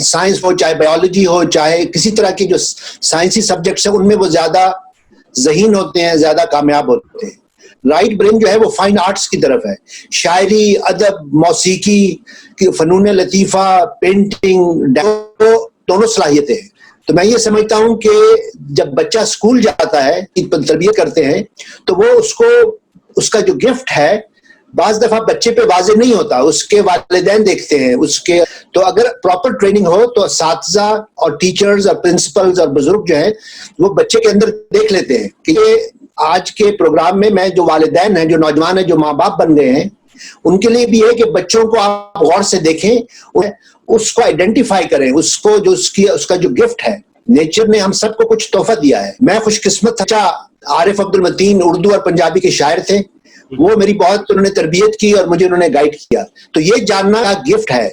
Science ہو, چاہے biology ہو, چاہے کسی طرح کی جو سائنسی سبجیکٹس ہیں, ان میں وہ زیادہ ذہین ہوتے ہیں, زیادہ کامیاب ہوتے ہیں. رائٹ برین جو ہے وہ فائن آرٹس کی طرف ہے, شاعری, ادب, موسیقی, فنون لطیفہ, پینٹنگ, دونوں صلاحیتیں ہیں. تو میں یہ سمجھتا ہوں کہ جب بچہ اسکول جاتا ہے, تربیت کرتے ہیں, تو وہ اس کا جو گفٹ ہے بعض دفعہ بچے پہ واضح نہیں ہوتا, اس کے والدین دیکھتے ہیں اس کے. تو اگر پراپر ٹریننگ ہو تو اساتذہ اور ٹیچرز اور پرنسپلز اور بزرگ جو ہیں وہ بچے کے اندر دیکھ لیتے ہیں کہ یہ آج کے پروگرام میں جو والدین ہیں, جو نوجوان ہیں, جو ماں باپ بن گئے ہیں, ان کے لیے بھی ہے کہ بچوں کو آپ غور سے دیکھیں, اس کو آئیڈینٹیفائی کریں, اس کو جو اس کا جو گفٹ ہے. نیچر نے ہم سب کو کچھ تحفہ دیا ہے. میں خوش قسمت تھا, عارف عبد المتین اردو اور پنجابی کے شاعر تھے, وہ میری بہت انہوں نے تربیت کی اور مجھے انہوں نے گائیڈ کیا. تو یہ جاننا گفٹ ہے,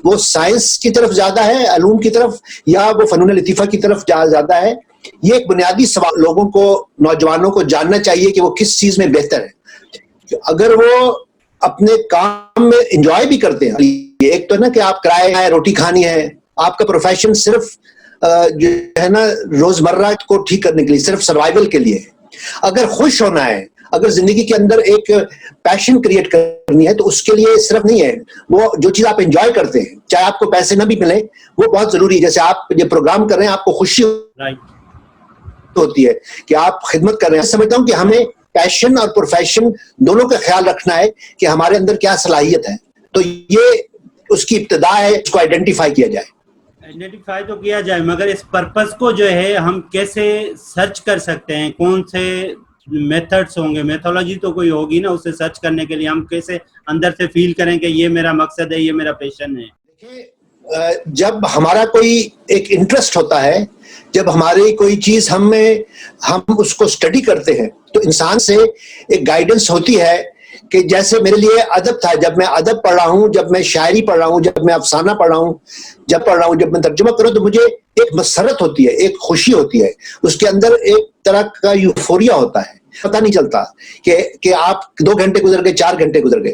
وہ سائنس کی طرف زیادہ ہے, علوم کی طرف, یا وہ فنون لطیفہ کی طرف زیادہ ہے. یہ ایک بنیادی سوال لوگوں کو, نوجوانوں کو جاننا چاہیے کہ وہ کس چیز میں بہتر ہے. اگر وہ اپنے کام میں انجوائے بھی کرتے ہیں, ایک تو نا کہ آپ کرائے ہیں, روٹی کھانی ہے, آپ کا پروفیشن صرف جو ہے نا روزمرہ کو ٹھیک کرنے کے لیے, صرف سروائیول کے لیے. اگر خوش ہونا ہے, اگر زندگی کے اندر ایک پیشن کریٹ کرنی ہے, تو اس کے لیے صرف نہیں ہے وہ جو چیز آپ انجوائے کرتے ہیں, چاہے آپ کو پیسے نہ بھی ملیں, وہ بہت ضروری ہے. جیسے آپ یہ پروگرام کر رہے ہیں, آپ کو خوشی ہوتی ہے کہ آپ خدمت کر رہے ہیں. سمجھتا ہوں کہ ہمیں پیشن اور پروفیشن دونوں کا خیال رکھنا ہے کہ ہمارے اندر کیا صلاحیت ہے. تو یہ اس کی ابتدا ہے, اس کو آئیڈینٹیفائی کیا جائے. آئیڈینٹیفائی تو کیا جائے, مگر اس پرپز کو جو ہے ہم کیسے سرچ کر سکتے ہیں, کون سے میتھڈس ہوں گے, میتھولوجی تو کوئی ہوگی نا, اسے سرچ کرنے کے لیے ہم کیسے اندر سے فیل کریں کہ یہ میرا مقصد ہے, یہ میرا پیشن ہے. دیکھیے, جب ہمارا کوئی ایک انٹرسٹ ہوتا ہے, جب ہماری کوئی چیز ہم اس کو اسٹڈی کرتے ہیں, تو انسان سے ایک گائیڈنس ہوتی ہے. کہ جیسے میرے لیے ادب تھا, جب میں ادب پڑھ رہا ہوں, جب میں شاعری پڑھ رہا ہوں, جب میں افسانہ پڑھ رہا ہوں, جب میں ترجمہ کروں, تو مجھے ایک مسرت ہوتی ہے, ایک خوشی ہوتی ہے, اس کے اندر ایک طرح کا یوفوریا ہوتا ہے. پتہ نہیں چلتا کہ آپ 2 گھنٹے گزر گئے, 4 گھنٹے گزر گئے.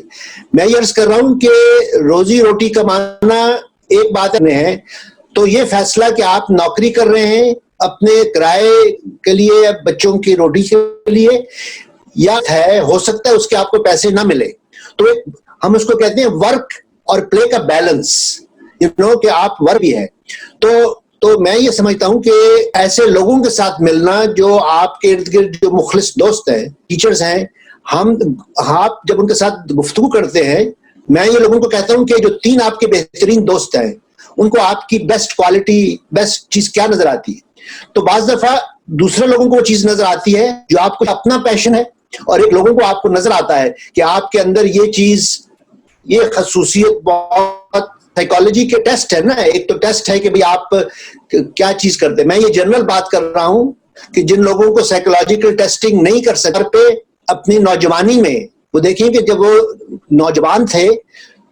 میں یہ عرض کر رہا ہوں کہ روزی روٹی کمانا ایک بات ہے, تو یہ فیصلہ کہ آپ نوکری کر رہے ہیں اپنے کرائے کے لیے, بچوں کی روٹی کے لیے, یا ہے ہو سکتا ہے اس کے آپ کو پیسے نہ ملے, تو ہم اس کو کہتے ہیں ورک اور پلے کا بیلنس, کہ آپ ورک بھی ہے. تو میں یہ سمجھتا ہوں کہ ایسے لوگوں کے ساتھ ملنا جو آپ کے ارد گرد جو مخلص دوست ہیں, ٹیچرز ہیں, آپ جب ان کے ساتھ گفتگو کرتے ہیں, میں یہ لوگوں کو کہتا ہوں کہ جو 3 آپ کے بہترین دوست ہیں, ان کو آپ کی بیسٹ کوالٹی, بیسٹ چیز کیا نظر آتی ہے. تو بعض دفعہ دوسرے لوگوں کو وہ چیز نظر آتی ہے جو آپ کو اپنا پیشن ہے, اور ایک لوگوں کو آپ کو نظر آتا ہے کہ آپ کے اندر یہ چیز, یہ خصوصیت. بہت سائیکالوجی کے ٹیسٹ ہے نا, ایک تو ٹیسٹ ہے کہ بھئی آپ کیا چیز کرتے ہیں. میں یہ جنرل بات کر رہا ہوں کہ جن لوگوں کو سائیکالوجیکل ٹیسٹنگ نہیں کر سکتے, پہ اپنی نوجوانی میں وہ دیکھیں کہ جب وہ نوجوان تھے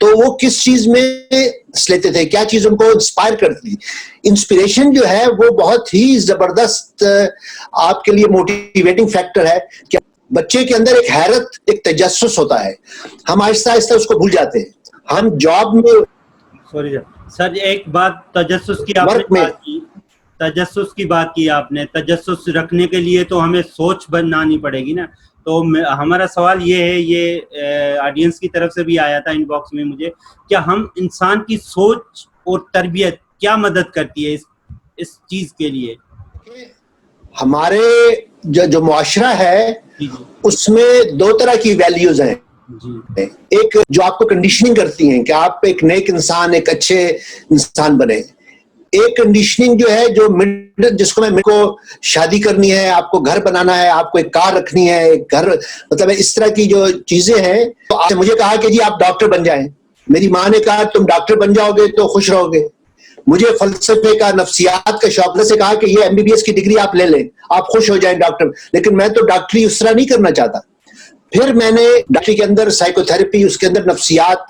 تو وہ کس چیز میں لیتے تھے, کیا چیز ان کو انسپائر کرتی تھی. انسپریشن جو ہے وہ بہت ہی زبردست آپ کے لیے موٹیویٹنگ فیکٹر ہے. کہ بچے کے اندر ایک حیرت, ایک تجسس ہوتا ہے, ہم آہستہ آہستہ اس کو بھول جاتے ہیں. ہم جاب میں سوری سر, ایک بات تجسس کی آپ نے بات کی, تجسس کی بات کی آپ نے. تجسس رکھنے کے لیے تو ہمیں سوچ بنانی پڑے گی نا. تو ہمارا سوال یہ ہے, یہ آڈینس کی طرف سے بھی آیا تھا ان باکس میں مجھے, کیا ہم انسان کی سوچ اور تربیت کیا مدد کرتی ہے اس چیز کے لیے؟ ہمارے جو معاشرہ ہے اس میں 2 طرح کی ویلیوز ہیں. ایک جو آپ کو کنڈیشننگ کرتی ہیں کہ آپ ایک نیک انسان, ایک اچھے انسان بنے. ایک کنڈیشننگ جو ہے جو جس کو میں کو شادی کرنی ہے, آپ کو گھر بنانا ہے, آپ کو ایک کار رکھنی ہے, ایک گھر, مطلب اس طرح کی جو چیزیں ہیں. تو آپ نے مجھے کہا کہ جی آپ ڈاکٹر بن جائیں. میری ماں نے کہا تم ڈاکٹر بن جاؤ گے تو خوش رہو گے. مجھے فلسفے کا, نفسیات کا شوق سے کہا کہ یہ MBBS کی ڈگری آپ لے لیں, آپ خوش ہو جائیں ڈاکٹر. لیکن میں تو ڈاکٹری اس طرح نہیں کرنا چاہتا. پھر میں نے ڈاکٹری کے اندر سائیکو تھراپی, اس کے اندر نفسیات.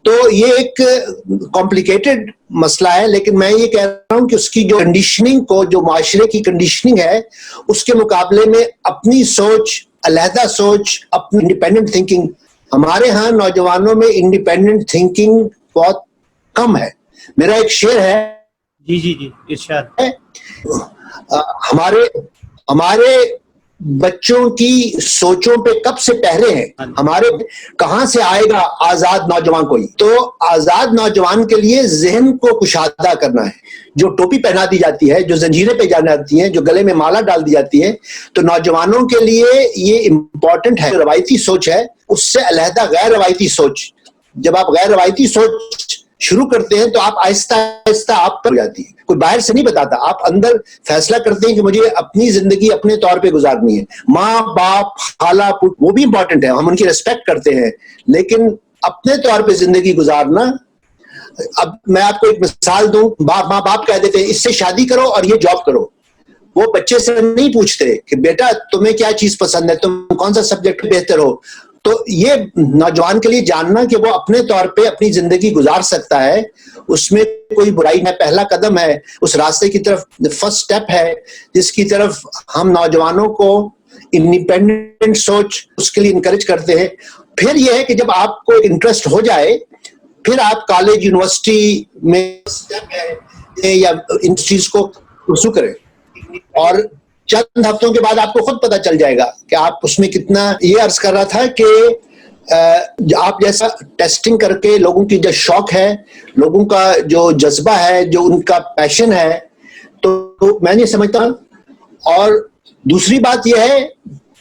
تو یہ ایک کمپلیکیٹڈ مسئلہ ہے, لیکن میں یہ کہہ رہا ہوں کہ اس کی جو کنڈیشننگ کو, جو معاشرے کی کنڈیشننگ ہے, اس کے مقابلے میں اپنی سوچ, علیحدہ سوچ, اپنی انڈیپینڈنٹ تھنکنگ. ہمارے ہاں نوجوانوں میں انڈیپینڈنٹ تھنکنگ بہت کم ہے. میرا ایک شعر ہے, جی جی جی ارشاد. ہمارے بچوں کی سوچوں پہ کب سے پہرے ہیں, ہمارے کہاں سے آئے گا آزاد نوجوان کوئی. تو آزاد نوجوان کے لیے ذہن کو کشادہ کرنا ہے. جو ٹوپی پہنا دی جاتی ہے, جو زنجیریں پہ جاتی ہیں, جو گلے میں مالا ڈال دی جاتی ہے, تو نوجوانوں کے لیے یہ امپورٹنٹ ہے. روایتی سوچ ہے, اس سے علیحدہ غیر روایتی سوچ. جب آپ غیر روایتی سوچ شروع کرتے ہیں تو آپ آہستہ آہستہ آپ پر ہو جاتی ہے. کوئی باہر سے نہیں بتاتا, آپ اندر فیصلہ کرتے ہیں کہ مجھے اپنی زندگی اپنے طور پہ گزارنی ہے. ماں باپ خالہ پھوپھ وہ بھی امپورٹنٹ ہے, ہم ان کی ریسپیکٹ کرتے ہیں, لیکن اپنے طور پہ زندگی گزارنا. اب میں آپ کو ایک مثال دوں, ماں باپ کہہ دیتے ہیں اس سے شادی کرو اور یہ جاب کرو. وہ بچے سے نہیں پوچھتے کہ بیٹا تمہیں کیا چیز پسند ہے, تم کون سا سبجیکٹ بہتر ہو. تو یہ نوجوان کے لیے جاننا کہ وہ اپنے طور پہ اپنی زندگی گزار سکتا ہے, اس میں کوئی برائی نہیں. پہلا قدم ہے اس راستے کی طرف, فرسٹ سٹیپ ہے جس کی طرف ہم نوجوانوں کو انڈیپینڈنٹ سوچ اس کے لیے انکریج کرتے ہیں. پھر یہ ہے کہ جب آپ کو انٹرسٹ ہو جائے پھر آپ کالج یونیورسٹی میں یا ان چیز کو پرسو کریں, اور چند ہفتوں کے بعد آپ کو خود پتا چل جائے گا کہ آپ اس میں کتنا. یہ عرض کر رہا تھا کہ آپ جیسا ٹیسٹنگ کر کے لوگوں کی جو شوق ہے, لوگوں کا جو جذبہ ہے, جو ان کا پیشن ہے, تو میں نہیں سمجھتا. اور دوسری بات یہ ہے,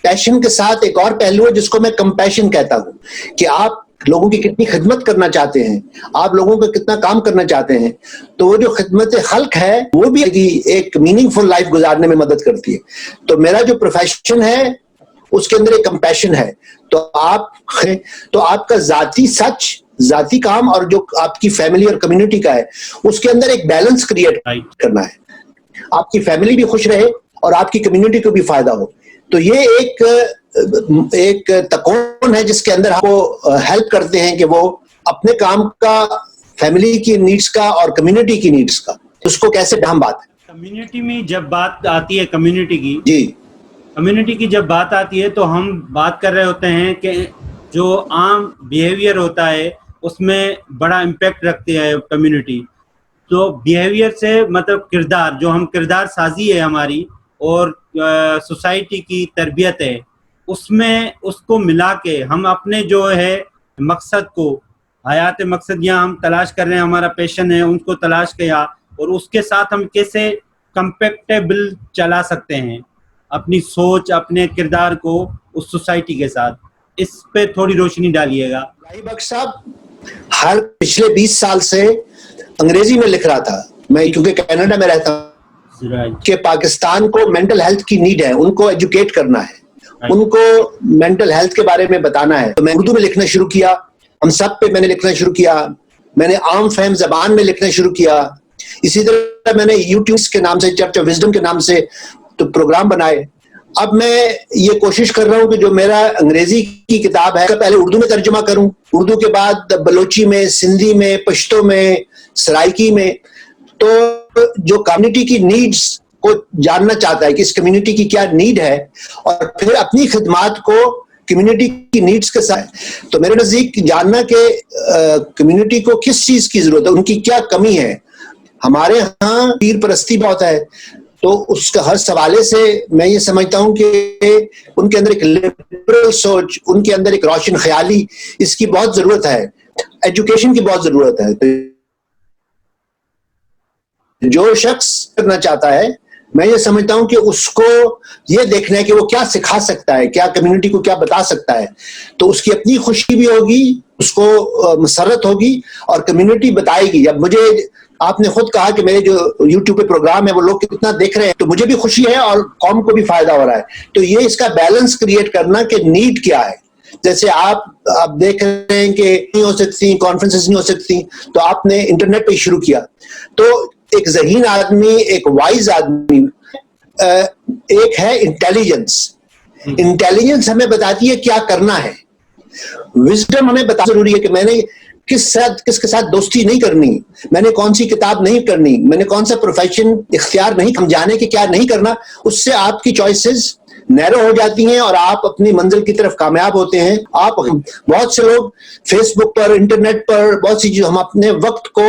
پیشن کے ساتھ ایک اور پہلو ہے جس کو میں کمپیشن کہتا ہوں, کہ آپ لوگوں کی کتنی خدمت کرنا چاہتے ہیں, آپ لوگوں کا کتنا کام کرنا چاہتے ہیں. تو وہ جو خدمت خلق ہے وہ بھی ایک میننگ فل لائف گزارنے میں مدد کرتی ہے. تو میرا جو پروفیشن ہے اس کے اندر ایک کمپیشن ہے. تو آپ کا ذاتی سچ, ذاتی کام اور جو آپ کی فیملی اور کمیونٹی کا ہے اس کے اندر ایک بیلنس کریٹ کرنا ہے. آپ کی فیملی بھی خوش رہے اور آپ کی کمیونٹی کو بھی فائدہ ہو. تو یہ ایک تکون ہے جس کے اندر آپ کو ہیلپ کرتے ہیں کہ وہ اپنے کام کا, فیملی کی نیڈز کا اور کمیونٹی کی نیڈز کا, اس کو کیسے اہم بات ہے. کمیونٹی میں جب بات آتی ہے کمیونٹی کی, جی کمیونٹی کی جب بات آتی ہے تو ہم بات کر رہے ہوتے ہیں کہ جو عام بیہیویئر ہوتا ہے اس میں بڑا امپیکٹ رکھتی ہے کمیونٹی. تو بیہیویئر سے مطلب کردار, جو ہم کردار سازی ہے ہماری اور سوسائٹی کی تربیت ہے, اس میں اس کو ملا کے ہم اپنے جو ہے مقصد کو, حیات مقصد یہاں ہم تلاش کر رہے ہیں, ہمارا پیشن ہے ان کو تلاش کیا, اور اس کے ساتھ ہم کیسے کمپیکٹیبل چلا سکتے ہیں اپنی سوچ, اپنے کردار کو اس سوسائٹی کے ساتھ. اس پہ تھوڑی روشنی ڈالیے گا. الہی بخش صاحب پچھلے 20 سال سے انگریزی میں لکھ رہا تھا میں, کیونکہ کینیڈا میں رہتا ہوں, کہ پاکستان کو مینٹل ہیلتھ کی نیڈ ہے, ان کو ایجوکیٹ کرنا ہے, ان کو مینٹل ہیلتھ کے بارے میں بتانا ہے. تو میں اردو میں لکھنا شروع کیا, ہم سب پہ میں نے لکھنا شروع کیا, میں نے عام فہم زبان میں لکھنا شروع کیا. اسی طرح میں نے یوٹیوب کے نام سے, چرچ آف وزڈم کے نام سے تو پروگرام بنائے. اب میں یہ کوشش کر رہا ہوں کہ جو میرا انگریزی کی کتاب ہے پہلے اردو میں ترجمہ کروں, اردو کے بعد بلوچی میں, سندھی میں, پشتو میں, سرائکی میں. تو جو کمیونٹی کی نیڈز کو جاننا چاہتا ہے کہ اس کمیونٹی کی کیا نیڈ ہے, اور پھر اپنی خدمات کو کمیونٹی کی نیڈز کے ساتھ, تو میرے نزدیک جاننا کہ کمیونٹی کو کس چیز کی ضرورت ہے, ان کی کیا کمی ہے. ہمارے ہاں پیر پرستی بہت ہے, تو اس کا ہر حوالے سے میں یہ سمجھتا ہوں کہ ان کے اندر ایک لبرل سوچ, ان کے اندر ایک روشن خیالی, اس کی بہت ضرورت ہے. ایجوکیشن کی بہت ضرورت ہے. جو شخص کرنا چاہتا ہے میں یہ سمجھتا ہوں کہ اس کو یہ دیکھنا ہے کہ وہ کیا سکھا سکتا ہے, کیا کمیونٹی کو کیا بتا سکتا ہے. تو اس کی اپنی خوشی بھی ہوگی, اس کو مسرت ہوگی, اور کمیونٹی بتائے گی. اب مجھے آپ نے خود کہا کہ میرے جو یوٹیوب پہ پروگرام ہے وہ لوگ کتنا دیکھ رہے ہیں, تو مجھے بھی خوشی ہے اور قوم کو بھی فائدہ ہو رہا ہے. تو یہ اس کا بیلنس کریٹ کرنا کہ نیڈ کیا ہے. جیسے آپ دیکھ رہے ہیں کہ نہیں ہو سکتی کانفرنسز, نہیں ہو سکتی, تو آپ نے انٹرنیٹ پہ شروع کیا. تو ایک ذہین آدمی, ایک وائز آدمی, ایک ہے انٹیلیجنس. انٹیلیجنس ہمیں بتاتی ہے کیا کرنا ہے. وزڈم ہمیں بتا ضروری ہے کہ میں نے کس کے ساتھ دوستی نہیں کرنی, میں نے کون سی کتاب نہیں کرنی, میں نے کون سا پروفیشن اختیار نہیں, ہم جانے کہ کیا نہیں کرنا. اس سے آپ کی چوائسز نیرو ہو جاتی ہیں اور آپ اپنی منزل کی طرف کامیاب ہوتے ہیں. بہت سے لوگ فیس بک پر, انٹرنیٹ پر بہت سی چیز, ہم اپنے وقت کو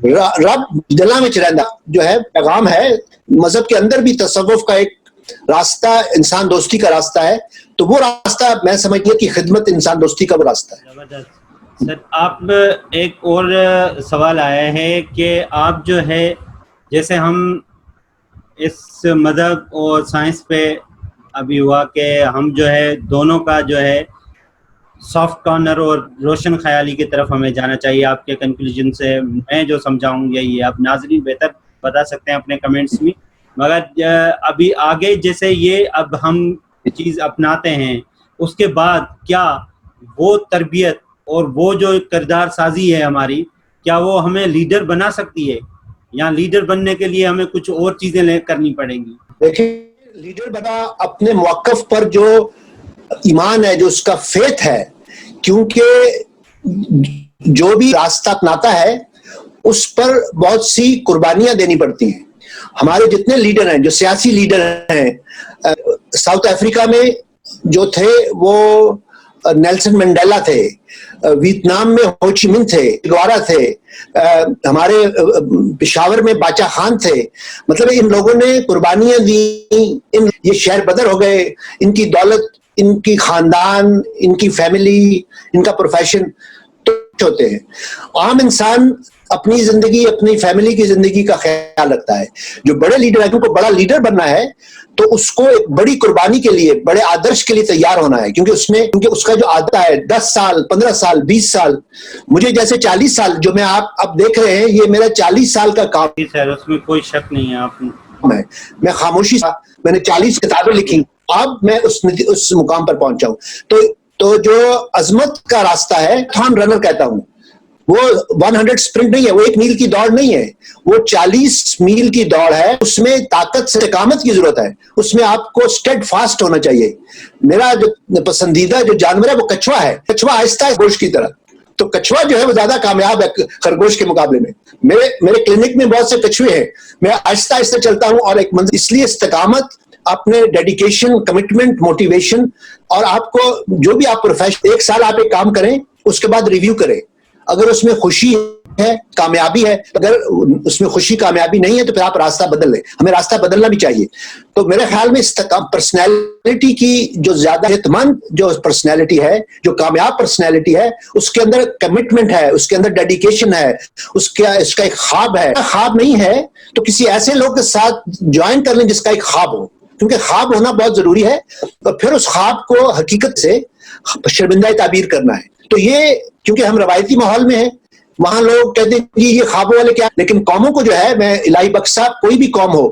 رب دلاں وچ رہندا جو ہے پیغام ہے. مذہب کے اندر بھی تصوف کا ایک راستہ انسان دوستی کا راستہ ہے, تو وہ راستہ میں سمجھیے کہ خدمت انسان دوستی کا وہ راستہ ہے. زبردست سر. آپ ایک اور سوال آیا ہے کہ آپ جو ہے جیسے ہم اس مذہب اور سائنس پہ ابھی ہوا کہ ہم جو ہے دونوں کا جو ہے سافٹ کارنر اور روشن خیالی کی طرف ہمیں جانا چاہیے. آپ کے کنکلوژن سے میں جو سمجھاؤں یہی ہے. آپ ناظرین بہتر بتا سکتے ہیں اپنے کمنٹس میں, مگر ابھی آگے جیسے یہ اب ہم چیز اپناتے ہیں اس کے بعد کیا وہ تربیت اور وہ جو کردار سازی ہے ہماری, کیا وہ ہمیں لیڈر بنا سکتی ہے, یا لیڈر بننے کے لیے ہمیں کچھ اور چیزیں کرنی پڑیں گی؟ دیکھیں لیڈر بنا اپنے موقف پر جو ایمان ہے, جو اس کا فیتھ ہے, کیونکہ جو بھی راستہ اپناتا ہے اس پر بہت سی قربانیاں دینی پڑتی ہیں. ہمارے جتنے لیڈر ہیں, جو سیاسی لیڈر ہیں, ساؤتھ افریقہ میں جو تھے وہ نیلسن منڈیلا تھے, ویتنام میں ہو چی منہ تھے, گوارا تھے, ہمارے پشاور میں باچا خان تھے. مطلب ان لوگوں نے قربانیاں دی, یہ شہر بدر ہو گئے, ان کی دولت, ان کی خاندان, ان کی فیملی, ان کا پروفیشن تو ہوتے ہیں. عام انسان اپنی زندگی, اپنی فیملی کی زندگی کا خیال رکھتا ہے. جو بڑے لیڈر ہیں, کیونکہ بڑا لیڈر بننا ہے تو اس کو ایک بڑی قربانی کے لیے, بڑے آدرش کے لیے تیار ہونا ہے, کیونکہ اس کا جو عادت ہے 10 سال 15 سال 20 سال, مجھے جیسے 40 سال جو میں آپ اب دیکھ رہے ہیں, یہ میرا 40 سال کا کام جی سر, اس میں کوئی شک نہیں ہے. آپ ہے, میں خاموشی سے میں نے 40 کتابیں لکھی, اب میں اس مقام پر پہنچا ہوں. تو جو عظمت کا راستہ ہے, تھام رنر کہتا ہوں, وہ 100 سپرنٹ نہیں ہے, وہ 1 میل کی دوڑ نہیں ہے, وہ 40 میل کی دوڑ ہے. اس میں طاقت سے استقامت کی ضرورت ہے, اس میں آپ کو اسٹیڈ فاسٹ ہونا چاہیے. میرا جو پسندیدہ جو جانور ہے وہ کچھوا ہے. کچھوا آہستہ ہے گوشت کی طرح, تو کچھوا جو ہے وہ زیادہ کامیاب ہے خرگوش کے مقابلے میں. میرے کلینک میں بہت سے کچھوے ہیں, میں آہستہ آہستہ چلتا ہوں اور ایک منزل. اس لیے استقامت, اپنے ڈیڈیکیشن, کمٹمنٹ, موٹیویشن, اور آپ کو جو بھی آپ پروفیشن 1 سال آپ ایک کام کریں, اس کے بعد ریویو کریں. اگر اس میں خوشی ہے, کامیابی ہے, اگر اس میں خوشی کامیابی نہیں ہے تو پھر آپ راستہ بدل لیں. ہمیں راستہ بدلنا بھی چاہیے. تو میرے خیال میں پرسنالٹی کی جو زیادہ صحت مند جو پرسنالٹی ہے, جو کامیاب پرسنالٹی ہے, اس کے اندر کمٹمنٹ ہے, اس کے اندر ڈیڈیکیشن ہے, اس کا ایک خواب ہے. خواب نہیں ہے تو کسی ایسے لوگ کے ساتھ جوائن کر لیں جس کا ایک خواب ہو, کیونکہ خواب ہونا بہت ضروری ہے, اور پھر اس خواب کو حقیقت سے شرمندہ تعبیر کرنا ہے. تو یہ کیونکہ ہم روایتی ماحول میں ہیں, وہاں لوگ کہتے ہیں کہ یہ خوابوں والے کیا, لیکن قوموں کو جو ہے, میں الہی بخش صاحب, کوئی بھی قوم ہو,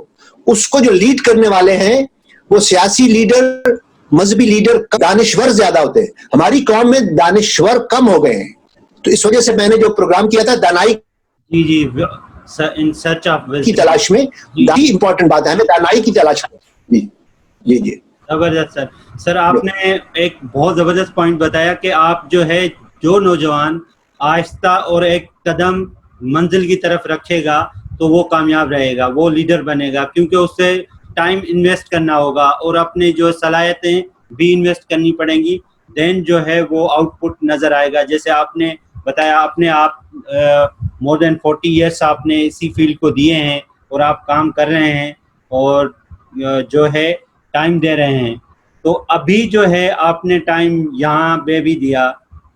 اس کو جو لیڈ کرنے والے ہیں وہ سیاسی لیڈر, مذہبی لیڈر دانشور زیادہ ہوتے ہیں. ہماری قوم میں دانشور کم ہو گئے ہیں. تو اس وجہ سے میں نے جو پروگرام کیا تھا دانائی ان سرچ آف کی تلاش میں, یہ امپورٹنٹ بات ہے, ہمیں دانائی کی تلاش میں. جی زبردست سر. سر آپ نے ایک بہت زبردست پوائنٹ بتایا کہ آپ جو ہے, جو نوجوان آہستہ اور ایک قدم منزل کی طرف رکھے گا تو وہ کامیاب رہے گا, وہ لیڈر بنے گا, کیونکہ اس سے ٹائم انویسٹ کرنا ہوگا اور اپنے جو صلاحیتیں بھی انویسٹ کرنی پڑیں گی. دین جو ہے وہ آؤٹ پٹ نظر آئے گا. جیسے آپ نے بتایا, اپنے آپ مور دین 40 ایئرس آپ نے اسی فیلڈ کو دیے ہیں اور آپ کام کر رہے ہیں اور جو ہے ٹائم دے رہے ہیں. تو ابھی جو ہے آپ نے ٹائم یہاں پہ بھی دیا,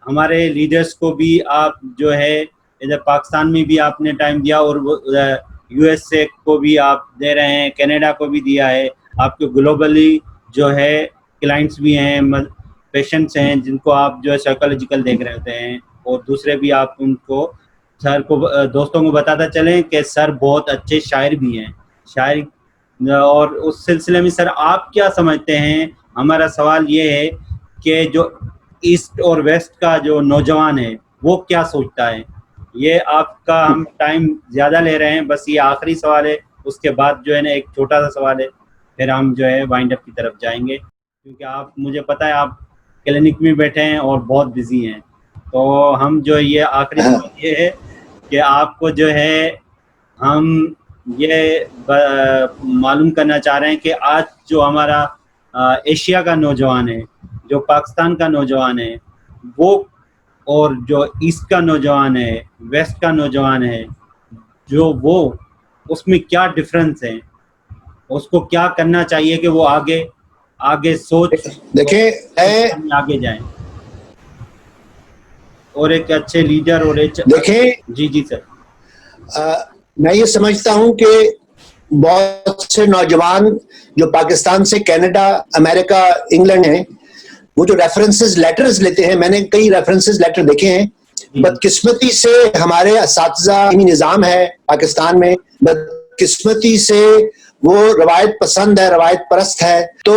ہمارے لیڈرز کو بھی آپ جو ہے ادھر پاکستان میں بھی آپ نے ٹائم دیا, اور یو ایس اے کو بھی آپ دے رہے ہیں, کینیڈا کو بھی دیا ہے. آپ کے گلوبلی جو ہے کلائنٹس بھی ہیں, پیشنٹس ہیں, جن کو آپ جو ہے سائیکولوجیکل دیکھ رہے ہوتے ہیں, اور دوسرے بھی آپ ان کو سر کو دوستوں کو بتاتا چلیں کہ سر بہت اچھے شاعر بھی ہیں. شاعر, اور اس سلسلے میں سر آپ کیا سمجھتے ہیں؟ ہمارا سوال یہ ہے کہ جو ایسٹ اور ویسٹ کا جو نوجوان ہے وہ کیا سوچتا ہے. یہ آپ کا, ہم ٹائم زیادہ لے رہے ہیں, بس یہ آخری سوال ہے, اس کے بعد جو ہے نا ایک چھوٹا سا سوال ہے, پھر ہم جو ہے وائنڈ اپ کی طرف جائیں گے, کیونکہ آپ, مجھے پتہ ہے آپ کلینک میں بیٹھے ہیں اور بہت بزی ہیں. تو ہم جو یہ آخری سوال یہ ہے کہ آپ کو جو ہے ہم یہ معلوم کرنا چاہ رہے ہیں کہ آج جو ہمارا ایشیا کا نوجوان ہے, جو پاکستان کا نوجوان ہے, وہ اور جو ایسٹ کا نوجوان ہے, ویسٹ کا نوجوان ہے, جو وہ اس میں کیا ڈفرینس ہے, اس کو کیا کرنا چاہیے کہ وہ آگے سوچ دیکھیں آگے جائیں اور ایک اچھے لیڈر اور دیکھیں جی سر. میں یہ سمجھتا ہوں کہ بہت سے نوجوان جو پاکستان سے کینیڈا, امریکہ, انگلینڈ ہیں, وہ جو ریفرنسز لیٹرز لیتے ہیں, میں نے کئی ریفرنسز لیٹر دیکھے ہیں. بدقسمتی سے ہمارے اساتذہ نظام ہے پاکستان میں, بدقسمتی سے وہ روایت پسند ہے, روایت پرست ہے, تو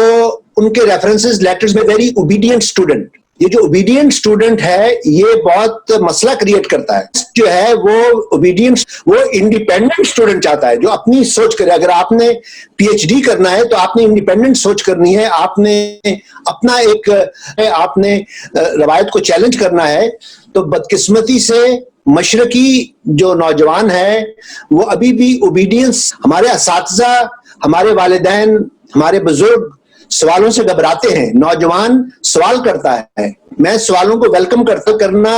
ان کے ریفرنسز لیٹرز میں ویری اوبیڈینٹ اسٹوڈنٹ, یہ جو اوبیڈینٹ اسٹوڈنٹ ہے یہ بہت مسئلہ کریٹ کرتا ہے. جو ہے وہ اوبیڈینٹ, وہ انڈیپینڈنٹ اسٹوڈنٹ چاہتا ہے جو اپنی سوچ کرے. اگر آپ نے پی ایچ ڈی کرنا ہے تو آپ نے انڈیپینڈنٹ سوچ کرنی ہے, آپ نے اپنا آپ نے روایت کو چیلنج کرنا ہے. تو بدقسمتی سے مشرقی جو نوجوان ہے وہ ابھی بھی اوبیڈینس, ہمارے اساتذہ, ہمارے والدین, ہمارے بزرگ سوالوں سے گھبراتے ہیں. نوجوان سوال کرتا ہے, میں سوالوں کو ویلکم کرنا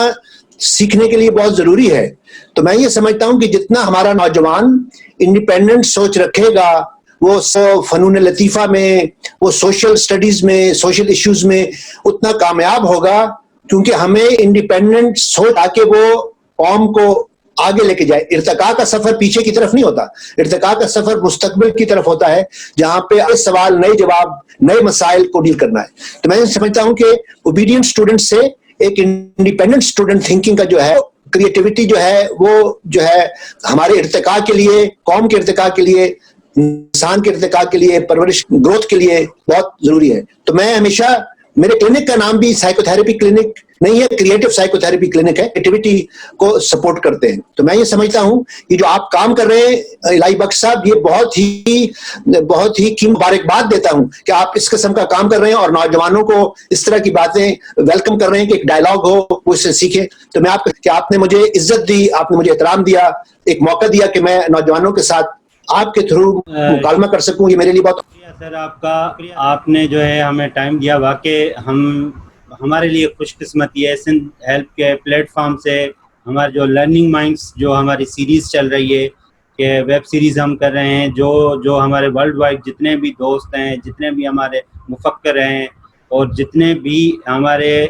سیکھنے کے لیے بہت ضروری ہے. تو میں یہ سمجھتا ہوں کہ جتنا ہمارا نوجوان انڈیپینڈنٹ سوچ رکھے گا, وہ فنون لطیفہ میں, وہ سوشل سٹڈیز میں, سوشل ایشوز میں اتنا کامیاب ہوگا, کیونکہ ہمیں انڈیپینڈنٹ سوچ آ کے وہ قوم کو آگے لے کے جائے. ارتقاء کا سفر پیچھے کی طرف نہیں ہوتا, ارتقاء کا سفر مستقبل کی طرف ہوتا ہے, جہاں پہ نئے سوال, نئے جواب, نئے مسائل کو ڈیل کرنا ہے. تو میں سمجھتا ہوں کہ اوبیڈینٹ اسٹوڈنٹ سے ایک انڈیپینڈنٹ اسٹوڈنٹ تھنکنگ کا جو ہے کریٹیوٹی جو ہے وہ جو ہے ہمارے ارتقاء کے لیے, قوم کے ارتقاء کے لیے, انسان کے ارتقاء کے لیے, پرورش گروتھ کے لیے بہت ضروری ہے. تو میں ہمیشہ, میرے کلینک کا نام بھی سائیکو تھراپی کلینک نہیں ہے, کریٹو سائیکو تھراپی کلینک ہے, ایکٹیویٹی کو سپورٹ کرتے ہیں. تو میں یہ سمجھتا ہوں کہ جو آپ کام کر رہے ہیں الہی بخش صاحب, یہ بہت ہی مبارکباد دیتا ہوں کہ آپ اس قسم کا کام کر رہے ہیں اور نوجوانوں کو اس طرح کی باتیں ویلکم کر رہے ہیں کہ ایک ڈائلاگ ہو, وہ اس سے سیکھیں. تو میں آپ نے مجھے عزت دی, آپ نے مجھے احترام دیا, ایک موقع دیا کہ میں نوجوانوں کے ساتھ آپ کے تھرو مکالمہ کر سکوں, یہ میرے لیے بہت سر آپ کا, آپ نے جو ہے ہمیں ٹائم دیا. واقعی ہمارے لیے خوش قسمتی ہے سندھ ہیلپ کے پلیٹ فارم سے ہمارے جو لرننگ مائنڈس, جو ہماری سیریز چل رہی ہے, کہ ویب سیریز ہم کر رہے ہیں, جو ہمارے ورلڈ وائڈ جتنے بھی دوست ہیں, جتنے بھی ہمارے مفکر ہیں, اور جتنے بھی ہمارے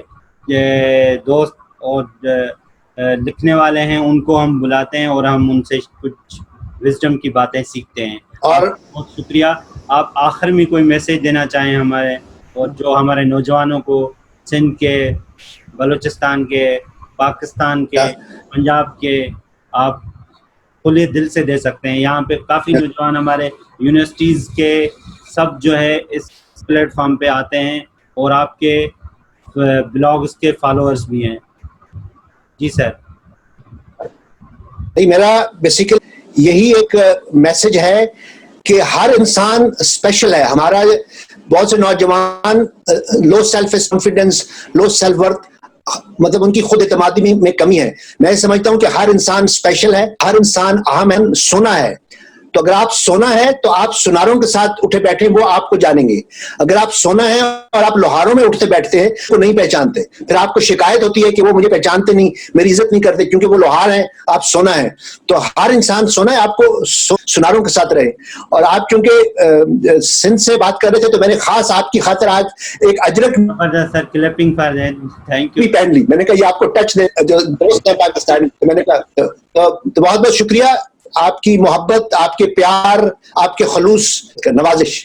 دوست اور لکھنے والے ہیں, ان کو ہم بلاتے ہیں اور ہم ان سے کچھ وزڈم کی باتیں سیکھتے ہیں. اور بہت شکریہ. آپ آخر میں کوئی میسیج دینا چاہیں ہمارے, اور جو ہمارے نوجوانوں کو سندھ کے, بلوچستان کے, پاکستان کے, پنجاب کے, آپ کھلے دل سے دے سکتے ہیں. یہاں پہ کافی نوجوان ہمارے یونیورسٹیز کے سب جو ہے اس پلیٹ فارم پہ آتے ہیں, اور آپ کے بلاگز کے فالوورز بھی ہیں. جی سر. میرا بیسیکلی یہی ایک میسج ہے کہ ہر انسان اسپیشل ہے. ہمارا بہت سے نوجوان low self confidence, low self worth, مطلب ان کی خود اعتمادی میں کمی ہے. میں سمجھتا ہوں کہ ہر انسان اسپیشل ہے, ہر انسان اہم ہے. سونا ہے تو اگر آپ سونا ہے تو آپ سناروں کے ساتھ اٹھے بیٹھے, وہ آپ کو جانیں گے. اگر آپ سونا ہے اور آپ لوہاروں میں اٹھتے بیٹھتے ہیں, وہ نہیں پہچانتے, پھر آپ کو شکایت ہوتی ہے کہ وہ مجھے پہچانتے نہیں, میری عزت نہیں کرتے, کیونکہ وہ لوہار ہیں, آپ سونا ہے. تو ہر انسان سونا ہے, آپ کو سناروں کے ساتھ رہے. اور آپ چونکہ سندھ سے بات کر رہے تھے تو میں نے خاص آپ کی خاطر آج ایک اجرک سر کلپنگ پر تھینک یو پہن لی. میں نے کہا یہ آپ کو ٹچ دے, جو دوست ہے پاکستانی, میں نے کہا تو بہت بہت شکریہ. آپ کی محبت, آپ کے پیار, آپ کے خلوص, نوازش.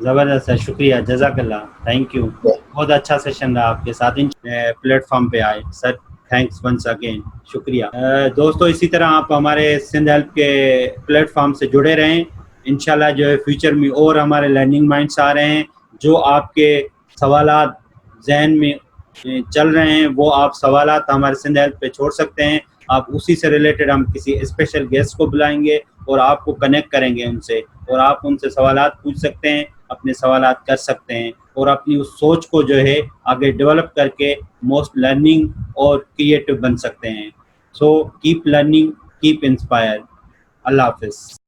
زبردست ہے, شکریہ, جزاک اللہ, تھینک یو. بہت اچھا سیشن رہا آپ کے ساتھ پلیٹ فارم پہ آئے سر. تھینکس ونس اگین, شکریہ. دوستو اسی طرح آپ ہمارے سندھ ہیلپ کے پلیٹ فارم سے جڑے رہیں. انشاءاللہ جو ہے فیوچر میں اور ہمارے لرننگ مائنڈس آ رہے ہیں, جو آپ کے سوالات ذہن میں چل رہے ہیں, وہ آپ سوالات ہمارے سندھ ہیلپ پہ چھوڑ سکتے ہیں. آپ اسی سے ریلیٹڈ ہم کسی اسپیشل گیسٹ کو بلائیں گے اور آپ کو کنیکٹ کریں گے ان سے, اور آپ ان سے سوالات پوچھ سکتے ہیں, اپنے سوالات کر سکتے ہیں, اور اپنی اس سوچ کو جو ہے آگے ڈیولپ کر کے موسٹ لرننگ اور کریٹو بن سکتے ہیں. So keep learning, keep inspire. Allah حافظ.